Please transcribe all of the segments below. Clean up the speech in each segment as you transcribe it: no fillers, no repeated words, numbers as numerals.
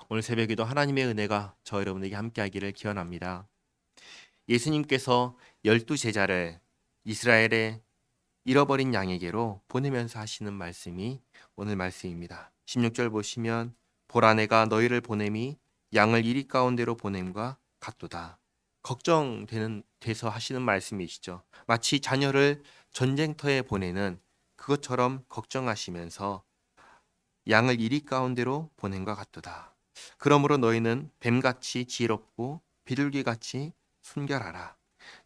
오늘 새벽에도 하나님의 은혜가 저 여러분에게 함께하기를 기원합니다. 예수님께서 12제자를 이스라엘의 잃어버린 양에게로 보내면서 하시는 말씀이 오늘 말씀입니다. 16절 보시면 보라 내가 너희를 보냄이 양을 이리 가운데로 보냄과 같도다. 돼서 하시는 말씀이시죠. 마치 자녀를 전쟁터에 보내는 그것처럼 걱정하시면서 양을 이리 가운데로 보냄과 같도다. 그러므로 너희는 뱀같이 지혜롭고 비둘기같이 순결하라.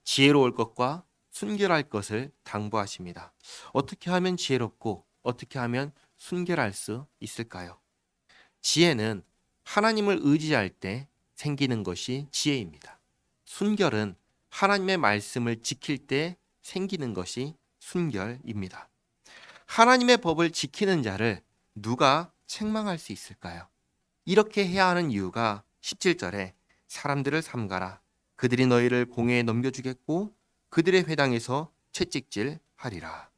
지혜로울 것과 순결할 것을 당부하십니다. 어떻게 하면 지혜롭고 어떻게 하면 순결할 수 있을까요? 지혜는 하나님을 의지할 때 생기는 것이 지혜입니다. 순결은 하나님의 말씀을 지킬 때 생기는 것이 순결입니다. 하나님의 법을 지키는 자를 누가 책망할 수 있을까요? 이렇게 해야 하는 이유가 17절에 사람들을 삼가라. 그들이 너희를 공회에 넘겨주겠고 그들의 회당에서 채찍질하리라.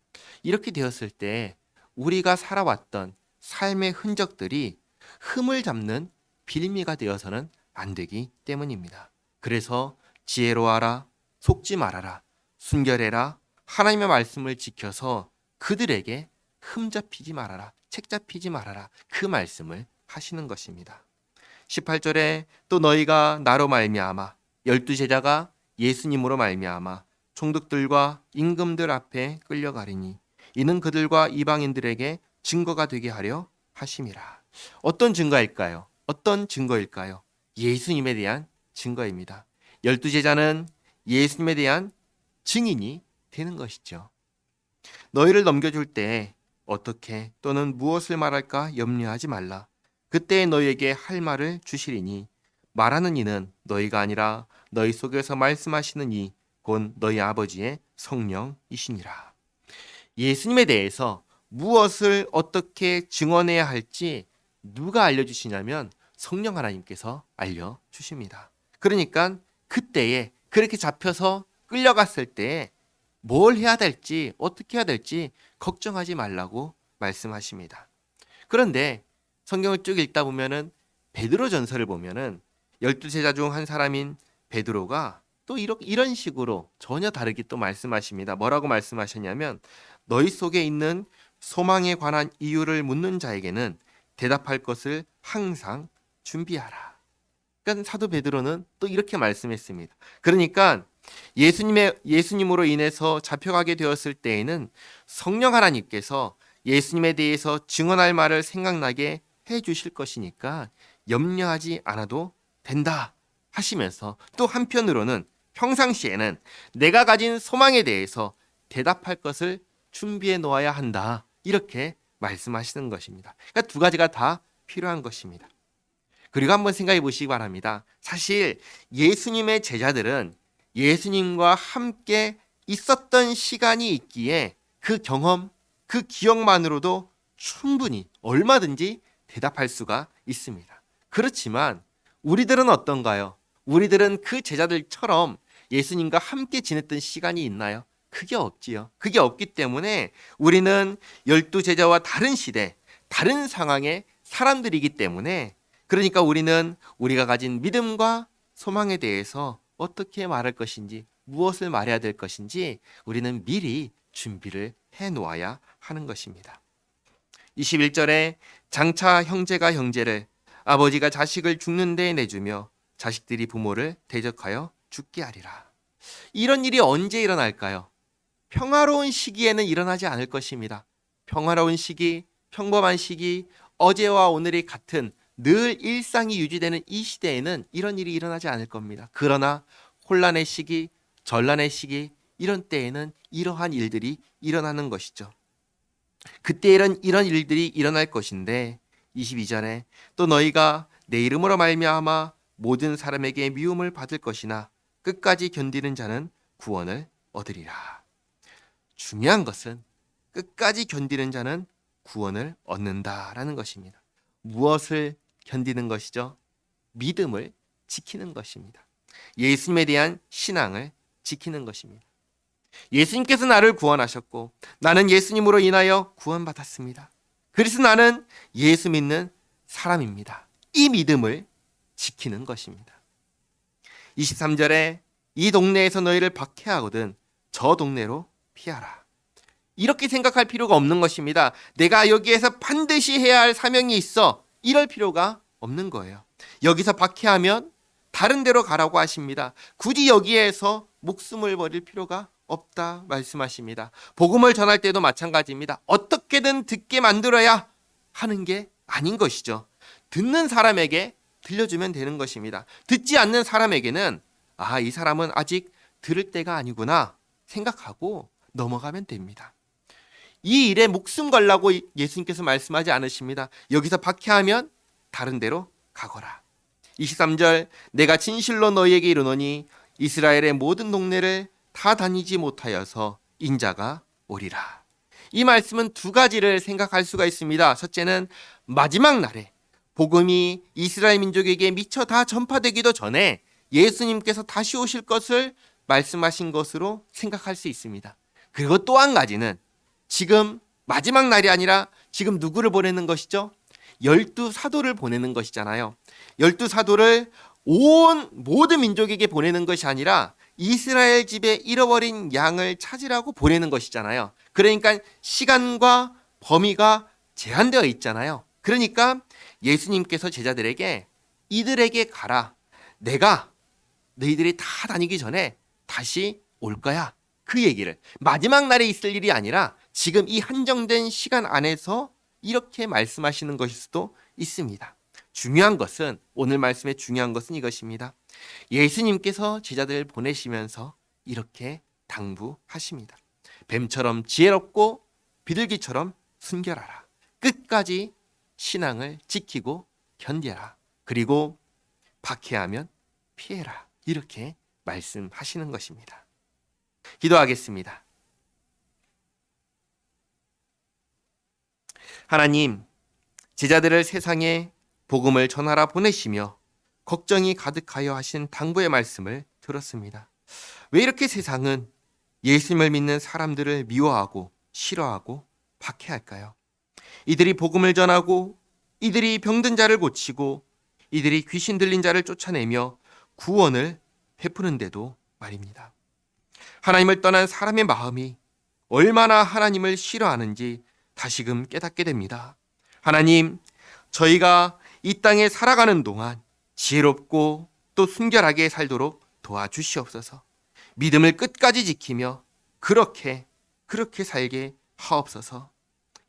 이렇게 되었을 때 우리가 살아왔던 삶의 흔적들이 흠을 잡는 빌미가 되어서는 안 되기 때문입니다. 그래서 지혜로워하라, 속지 말아라, 순결해라, 하나님의 말씀을 지켜서 그들에게 흠 잡히지 말아라, 책 잡히지 말아라, 그 말씀을 하시는 것입니다. 18절에 또 너희가 나로 말미암아 12제자가 예수님으로 말미암아 총독들과 임금들 앞에 끌려가리니 이는 그들과 이방인들에게 증거가 되게 하려 하심이라. 어떤 증거일까요? 어떤 증거일까요? 예수님에 대한 증거입니다. 12제자는 예수님에 대한 증인이 되는 것이죠. 너희를 넘겨줄 때 어떻게 또는 무엇을 말할까 염려하지 말라. 그때 너희에게 할 말을 주시리니 말하는 이는 너희가 아니라 너희 속에서 말씀하시는 이 곧 너희 아버지의 성령이시니라. 예수님에 대해서 무엇을 어떻게 증언해야 할지 누가 알려주시냐면 성령 하나님께서 알려주십니다. 그러니까 그때에 그렇게 잡혀서 끌려갔을 때에 뭘 해야 될지 어떻게 해야 될지 걱정하지 말라고 말씀하십니다. 그런데 성경을 쭉 읽다 보면은 베드로 전서를 보면은 12제자 중 한 사람인 베드로가 또 이런 식으로 전혀 다르게 또 말씀하십니다. 뭐라고 말씀하셨냐면 너희 속에 있는 소망에 관한 이유를 묻는 자에게는 대답할 것을 항상 준비하라. 그러니까 사도 베드로는 또 이렇게 말씀했습니다. 그러니까 예수님으로 인해서 잡혀가게 되었을 때에는 성령 하나님께서 예수님에 대해서 증언할 말을 생각나게 해 주실 것이니까 염려하지 않아도 된다 하시면서 또 한편으로는 평상시에는 내가 가진 소망에 대해서 대답할 것을 준비해 놓아야 한다. 이렇게 말씀하시는 것입니다. 그러니까 두 가지가 다 필요한 것입니다. 그리고 한번 생각해 보시기 바랍니다. 사실 예수님의 제자들은 예수님과 함께 있었던 시간이 있기에 그 경험, 그 기억만으로도 충분히 얼마든지 대답할 수가 있습니다. 그렇지만 우리들은 어떤가요? 우리들은 그 제자들처럼 예수님과 함께 지냈던 시간이 있나요? 그게 없지요. 그게 없기 때문에 우리는 12제자와 다른 시대, 다른 상황의 사람들이기 때문에 그러니까 우리는 우리가 가진 믿음과 소망에 대해서 어떻게 말할 것인지 무엇을 말해야 될 것인지 우리는 미리 준비를 해 놓아야 하는 것입니다. 21절에 장차 형제가 형제를 아버지가 자식을 죽는 데 내주며 자식들이 부모를 대적하여 죽게 하리라. 이런 일이 언제 일어날까요? 평화로운 시기에는 일어나지 않을 것입니다. 평화로운 시기, 평범한 시기, 어제와 오늘이 같은 늘 일상이 유지되는 이 시대에는 이런 일이 일어나지 않을 겁니다. 그러나 혼란의 시기, 전란의 시기, 이런 때에는 이러한 일들이 일어나는 것이죠. 그때 이런 일들이 일어날 것인데 22절에 또 너희가 내 이름으로 말미암아 모든 사람에게 미움을 받을 것이나 끝까지 견디는 자는 구원을 얻으리라. 중요한 것은 끝까지 견디는 자는 구원을 얻는다라는 것입니다. 무엇을 견디는 것이죠? 믿음을 지키는 것입니다. 예수님에 대한 신앙을 지키는 것입니다. 예수님께서 나를 구원하셨고 나는 예수님으로 인하여 구원받았습니다. 그래서 나는 예수 믿는 사람입니다. 이 믿음을 지키는 것입니다. 23절에 이 동네에서 너희를 박해하거든 저 동네로 피하라. 이렇게 생각할 필요가 없는 것입니다. 내가 여기에서 반드시 해야 할 사명이 있어. 이럴 필요가 없는 거예요. 여기서 박해하면 다른 데로 가라고 하십니다. 굳이 여기에서 목숨을 버릴 필요가 없다 말씀하십니다. 복음을 전할 때도 마찬가지입니다. 어떻게든 듣게 만들어야 하는 게 아닌 것이죠. 듣는 사람에게 들려주면 되는 것입니다. 듣지 않는 사람에게는 이 사람은 아직 들을 때가 아니구나 생각하고 넘어가면 됩니다. 이 일에 목숨 걸라고 예수님께서 말씀하지 않으십니다. 여기서 박해하면 다른 데로 가거라. 23절 내가 진실로 너희에게 이르노니 이스라엘의 모든 동네를 다 다니지 못하여서 인자가 오리라. 이 말씀은 두 가지를 생각할 수가 있습니다. 첫째는 마지막 날에 복음이 이스라엘 민족에게 미처 다 전파되기도 전에 예수님께서 다시 오실 것을 말씀하신 것으로 생각할 수 있습니다. 그리고 또 한 가지는 지금 마지막 날이 아니라 지금 누구를 보내는 것이죠? 12사도를 보내는 것이잖아요. 12사도를 온 모든 민족에게 보내는 것이 아니라 이스라엘 집에 잃어버린 양을 찾으라고 보내는 것이잖아요. 그러니까 시간과 범위가 제한되어 있잖아요. 그러니까 예수님께서 제자들에게 이들에게 가라. 내가 너희들이 다 다니기 전에 다시 올 거야. 그 얘기를 마지막 날에 있을 일이 아니라 지금 이 한정된 시간 안에서 이렇게 말씀하시는 것일 수도 있습니다. 중요한 것은 오늘 말씀의 중요한 것은 이것입니다. 예수님께서 제자들을 보내시면서 이렇게 당부하십니다. 뱀처럼 지혜롭고 비둘기처럼 순결하라. 끝까지 신앙을 지키고 견뎌라. 그리고 박해하면 피해라. 이렇게 말씀하시는 것입니다. 기도하겠습니다. 하나님, 제자들을 세상에 복음을 전하라 보내시며 걱정이 가득하여 하신 당부의 말씀을 들었습니다. 왜 이렇게 세상은 예수님을 믿는 사람들을 미워하고 싫어하고 박해할까요? 이들이 복음을 전하고 이들이 병든 자를 고치고 이들이 귀신 들린 자를 쫓아내며 구원을 베푸는데도 말입니다. 하나님을 떠난 사람의 마음이 얼마나 하나님을 싫어하는지 다시금 깨닫게 됩니다. 하나님, 저희가 이 땅에 살아가는 동안 지혜롭고 또 순결하게 살도록 도와주시옵소서. 믿음을 끝까지 지키며 그렇게 살게 하옵소서.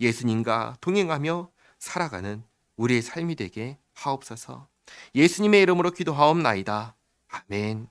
예수님과 동행하며 살아가는 우리의 삶이 되게 하옵소서. 예수님의 이름으로 기도하옵나이다. 아멘.